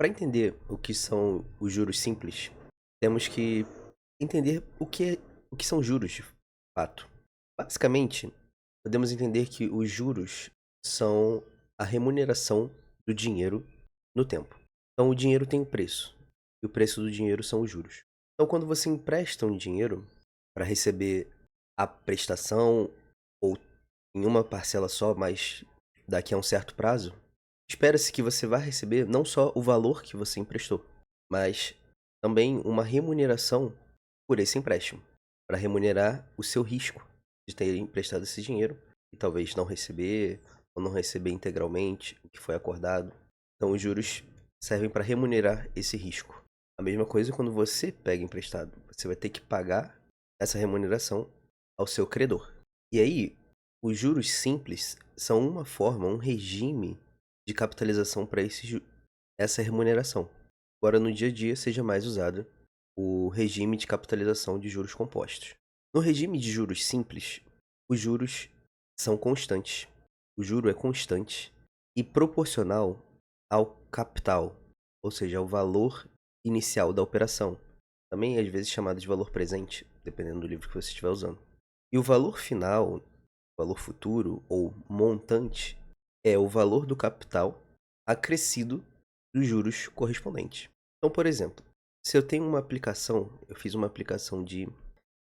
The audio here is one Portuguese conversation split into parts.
Para entender o que são os juros simples, temos que entender o que são juros de fato. Basicamente, podemos entender que os juros são a remuneração do dinheiro no tempo. Então, o dinheiro tem um preço, e o preço do dinheiro são os juros. Então, quando você empresta um dinheiro para receber a prestação, ou em uma parcela só, mas daqui a um certo prazo, espera-se que você vá receber não só o valor que você emprestou, mas também uma remuneração por esse empréstimo, para remunerar o seu risco de ter emprestado esse dinheiro e talvez não receber ou não receber integralmente o que foi acordado. Então, os juros servem para remunerar esse risco. A mesma coisa quando você pega emprestado, você vai ter que pagar essa remuneração ao seu credor. E aí, os juros simples são uma forma, um regime de capitalização para essa remuneração. Agora, no dia a dia, seja mais usado o regime de capitalização de juros compostos. No regime de juros simples, os juros são constantes. O juro é constante e proporcional ao capital, ou seja, ao valor inicial da operação. Também às vezes chamado de valor presente, dependendo do livro que você estiver usando. E o valor final, valor futuro ou montante, é o valor do capital acrescido dos juros correspondentes. Então, por exemplo, se eu tenho uma aplicação, eu fiz uma aplicação de R$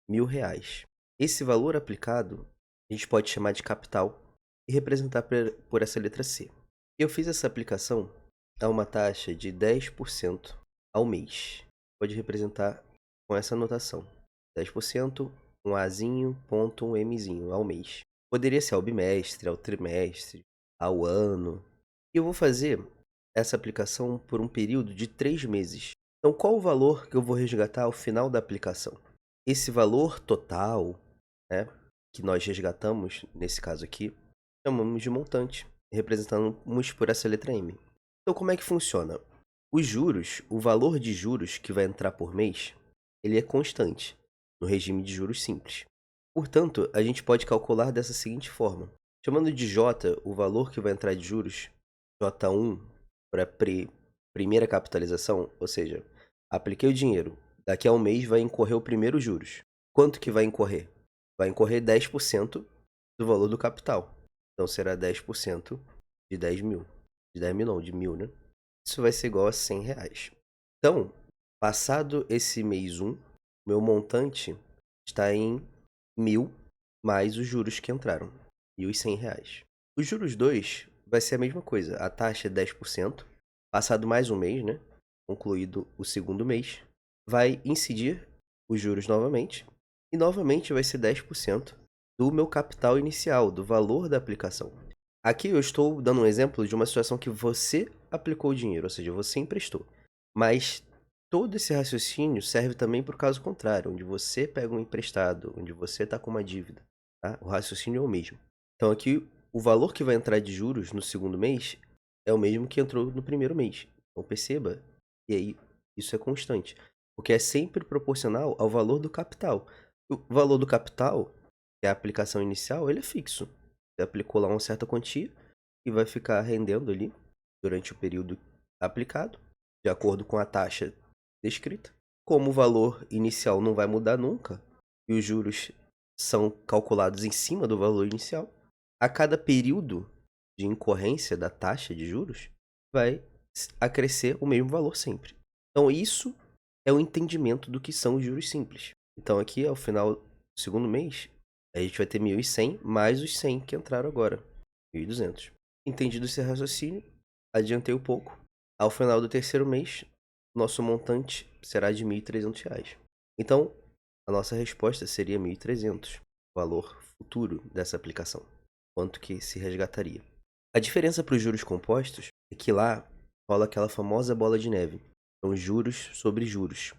1.000. Esse valor aplicado, a gente pode chamar de capital e representar por essa letra C. Eu fiz essa aplicação a uma taxa de 10% ao mês. Pode representar com essa anotação. 10%, um Azinho, ponto, um Mzinho ao mês. Poderia ser ao bimestre, ao trimestre, ao ano. E eu vou fazer essa aplicação por um período de 3 meses. Então, qual o valor que eu vou resgatar ao final da aplicação? Esse valor total, né, que nós resgatamos, nesse caso aqui, chamamos de montante, representamos por essa letra M. Então, como é que funciona? Os juros, o valor de juros que vai entrar por mês, ele é constante, no regime de juros simples. Portanto, a gente pode calcular dessa seguinte forma. Chamando de J o valor que vai entrar de juros, J1, para primeira capitalização, ou seja, apliquei o dinheiro, daqui a um mês vai incorrer o primeiro juros. Quanto que vai incorrer? Vai incorrer 10% do valor do capital. Então será 10% de 10 mil. De 10 mil não, de 1.000, né? Isso vai ser igual a R$ 100. Então, passado esse mês 1, meu montante está em 1.000 mais os juros que entraram, R$ 1.100. Os juros 2 vai ser a mesma coisa, a taxa é 10%, passado mais um mês, né? Concluído o segundo mês, vai incidir os juros novamente, e novamente vai ser 10% do meu capital inicial, do valor da aplicação. Aqui eu estou dando um exemplo de uma situação que você aplicou o dinheiro, ou seja, você emprestou. Mas todo esse raciocínio serve também para o caso contrário, onde você pega um emprestado, onde você está com uma dívida. Tá? O raciocínio é o mesmo. Então aqui o valor que vai entrar de juros no segundo mês é o mesmo que entrou no primeiro mês. Então perceba, e aí isso é constante, porque é sempre proporcional ao valor do capital. O valor do capital, que é a aplicação inicial, ele é fixo. Você aplicou lá uma certa quantia e vai ficar rendendo ali durante o período aplicado, de acordo com a taxa descrita. Como o valor inicial não vai mudar nunca e os juros são calculados em cima do valor inicial, a cada período de incorrência da taxa de juros vai acrescer o mesmo valor sempre. Então isso é o entendimento do que são os juros simples. Então aqui ao final do segundo mês, a gente vai ter 1.100 mais os 100 que entraram agora, 1.200. Entendido esse raciocínio, adiantei um pouco. Ao final do terceiro mês, nosso montante será de R$ 1.300. Então, a nossa resposta seria 1.300, o valor futuro dessa aplicação. Quanto que se resgataria? A diferença para os juros compostos é que lá rola aquela famosa bola de neve. São juros sobre juros.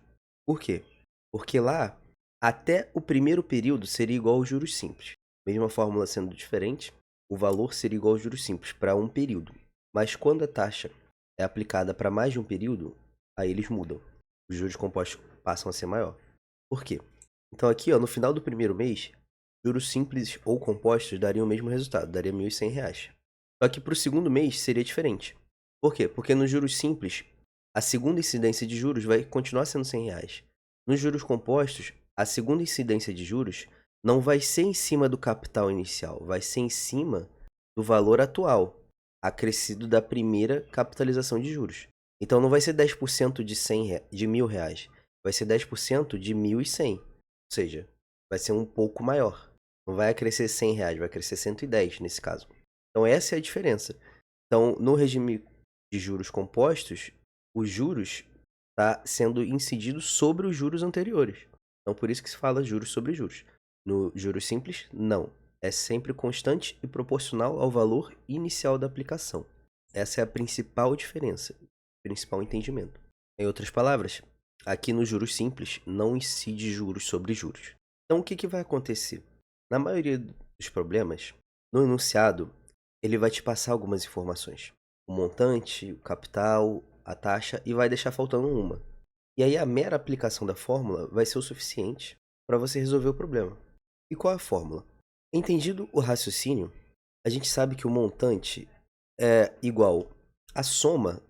Por quê? Porque lá, até o primeiro período seria igual aos juros simples. Mesma fórmula sendo diferente, o valor seria igual aos juros simples para um período. Mas quando a taxa é aplicada para mais de um período, aí eles mudam. Os juros compostos passam a ser maior. Por quê? Então aqui, ó, no final do primeiro mês, juros simples ou compostos dariam o mesmo resultado, daria R$ 1.100. Só que para o segundo mês seria diferente. Por quê? Porque nos juros simples, a segunda incidência de juros vai continuar sendo R$ 100. Nos juros compostos, a segunda incidência de juros não vai ser em cima do capital inicial, vai ser em cima do valor atual, acrescido da primeira capitalização de juros. Então não vai ser 10% de R$ 1.000, vai ser 10% de 1.100. Ou seja, vai ser um pouco maior. Não vai crescer R$ 100, vai crescer 110 nesse caso. Então essa é a diferença. Então, no regime de juros compostos, os juros está sendo incidido sobre os juros anteriores. Então, por isso que se fala juros sobre juros. No juros simples, não. É sempre constante e proporcional ao valor inicial da aplicação. Essa é a principal diferença, principal entendimento. Em outras palavras, aqui nos juros simples não incide juros sobre juros. Então, o que vai acontecer? Na maioria dos problemas, no enunciado, ele vai te passar algumas informações. O montante, o capital, a taxa e vai deixar faltando uma. E aí a mera aplicação da fórmula vai ser o suficiente para você resolver o problema. E qual é a fórmula? Entendido o raciocínio, a gente sabe que o montante é igual à soma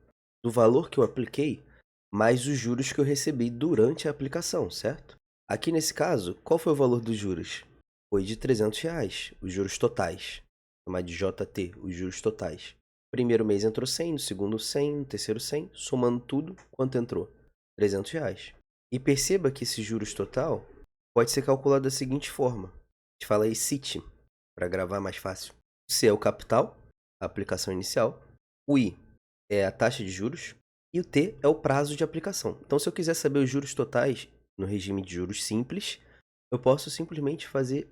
do valor que eu apliquei mais os juros que eu recebi durante a aplicação, certo? Aqui nesse caso, qual foi o valor dos juros? Foi de R$ 300, os juros totais. Chamar de JT, os juros totais. Primeiro mês entrou 100, no segundo 100, no terceiro 100, somando tudo, quanto entrou? R$ 300. E perceba que esse juros total pode ser calculado da seguinte forma. A gente fala aí CIT, para gravar mais fácil. O C é o capital, a aplicação inicial. O I é a taxa de juros. E o T é o prazo de aplicação. Então, se eu quiser saber os juros totais no regime de juros simples, eu posso simplesmente fazer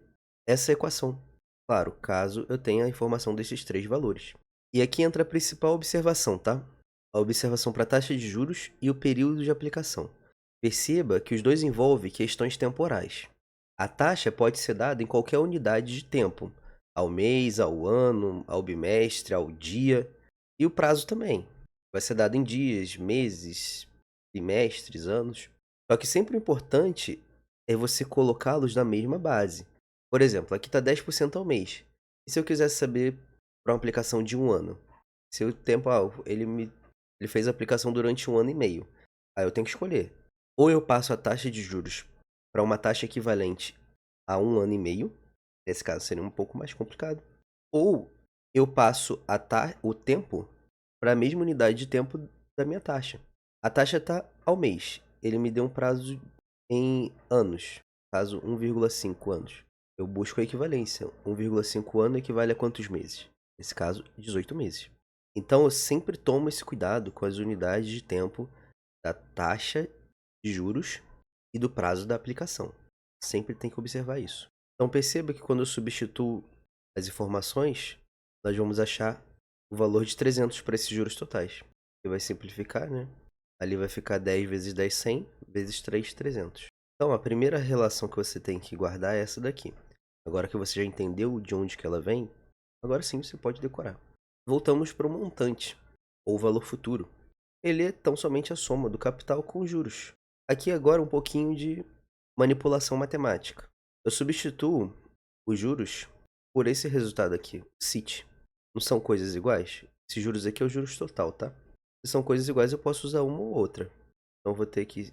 essa equação. Claro, caso eu tenha a informação desses três valores. E aqui entra a principal observação, tá? A observação para a taxa de juros e o período de aplicação. Perceba que os dois envolvem questões temporais. A taxa pode ser dada em qualquer unidade de tempo, ao mês, ao ano, ao bimestre, ao dia, e o prazo também. Vai ser dado em dias, meses, bimestres, anos. Só que sempre o importante é você colocá-los na mesma base. Por exemplo, aqui está 10% ao mês. E se eu quisesse saber para uma aplicação de um ano? Se o tempo, ele fez a aplicação durante 1 ano e meio. Aí eu tenho que escolher. Ou eu passo a taxa de juros para uma taxa equivalente a 1 ano e meio. Nesse caso seria um pouco mais complicado. Ou eu passo o tempo para a mesma unidade de tempo da minha taxa. A taxa está ao mês. Ele me deu um prazo em anos. Caso 1,5 anos. Eu busco a equivalência. 1,5 ano equivale a quantos meses? Nesse caso, 18 meses. Então eu sempre tomo esse cuidado com as unidades de tempo da taxa de juros e do prazo da aplicação. Sempre tem que observar isso. Então perceba que quando eu substituo as informações, nós vamos achar o valor de 300 para esses juros totais. Que vai simplificar, né? Ali vai ficar 10 vezes 10, 100, vezes 3, 300. Então a primeira relação que você tem que guardar é essa daqui. Agora que você já entendeu de onde que ela vem, agora sim você pode decorar. Voltamos para o montante, ou valor futuro. Ele é tão somente a soma do capital com os juros. Aqui agora um pouquinho de manipulação matemática. Eu substituo os juros por esse resultado aqui, CIT. Não são coisas iguais? Esses juros aqui é o juros total, tá? Se são coisas iguais, eu posso usar uma ou outra. Então, vou ter que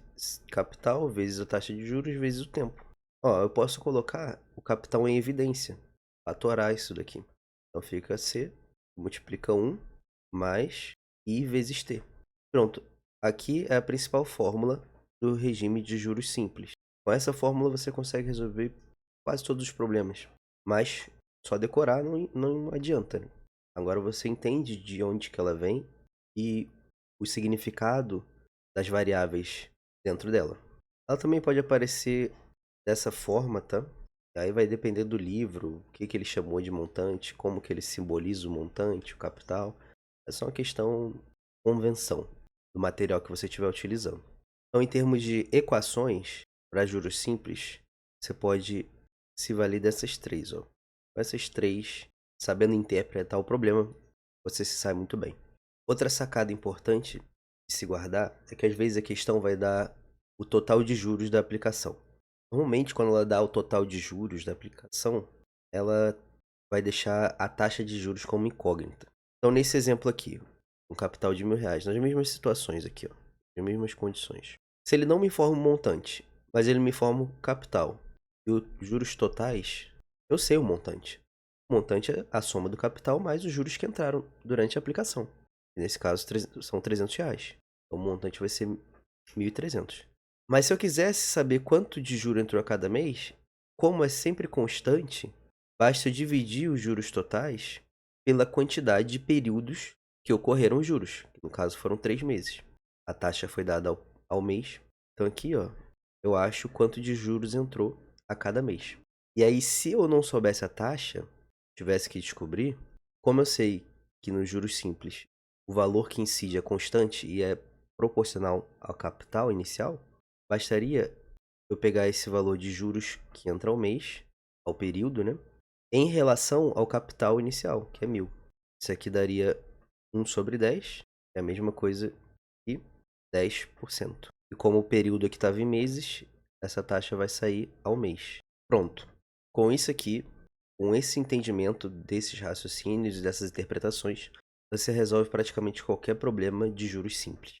capital vezes a taxa de juros vezes o tempo. Ó, eu posso colocar o capital em evidência. Fatorar isso daqui. Então, fica C, multiplica 1, mais I vezes T. Pronto. Aqui é a principal fórmula do regime de juros simples. Com essa fórmula, você consegue resolver quase todos os problemas. Mas só decorar não adianta, né? Agora você entende de onde que ela vem e o significado das variáveis dentro dela. Ela também pode aparecer dessa forma, tá? Aí vai depender do livro, o que ele chamou de montante, como que ele simboliza o montante, o capital. É só uma questão de convenção do material que você estiver utilizando. Então, em termos de equações, para juros simples, você pode se valer dessas três. Ó. Com essas três, sabendo interpretar o problema, você se sai muito bem. Outra sacada importante de se guardar é que às vezes a questão vai dar o total de juros da aplicação. Normalmente, quando ela dá o total de juros da aplicação, ela vai deixar a taxa de juros como incógnita. Então, nesse exemplo aqui, um capital de R$ 1.000, nas mesmas situações aqui, ó. as mesmas condições. Se ele não me informa o montante, mas ele me informa o capital e os juros totais, eu sei o montante. O montante é a soma do capital mais os juros que entraram durante a aplicação. E nesse caso são R$ 300. Então o montante vai ser 1.300. Mas se eu quisesse saber quanto de juro entrou a cada mês, como é sempre constante, basta dividir os juros totais pela quantidade de períodos que ocorreram os juros. Que no caso foram 3 meses. A taxa foi dada ao mês. Então aqui, ó, eu acho quanto de juros entrou a cada mês. E aí, se eu não soubesse a taxa, tivesse que descobrir, como eu sei que nos juros simples o valor que incide é constante e é proporcional ao capital inicial, bastaria eu pegar esse valor de juros que entra ao mês, ao período, né? Em relação ao capital inicial, que é 1.000. Isso aqui daria 1/10, é a mesma coisa que 10%. E como o período aqui estava em meses, essa taxa vai sair ao mês. Pronto. Com isso aqui, com esse entendimento desses raciocínios e dessas interpretações, você resolve praticamente qualquer problema de juros simples.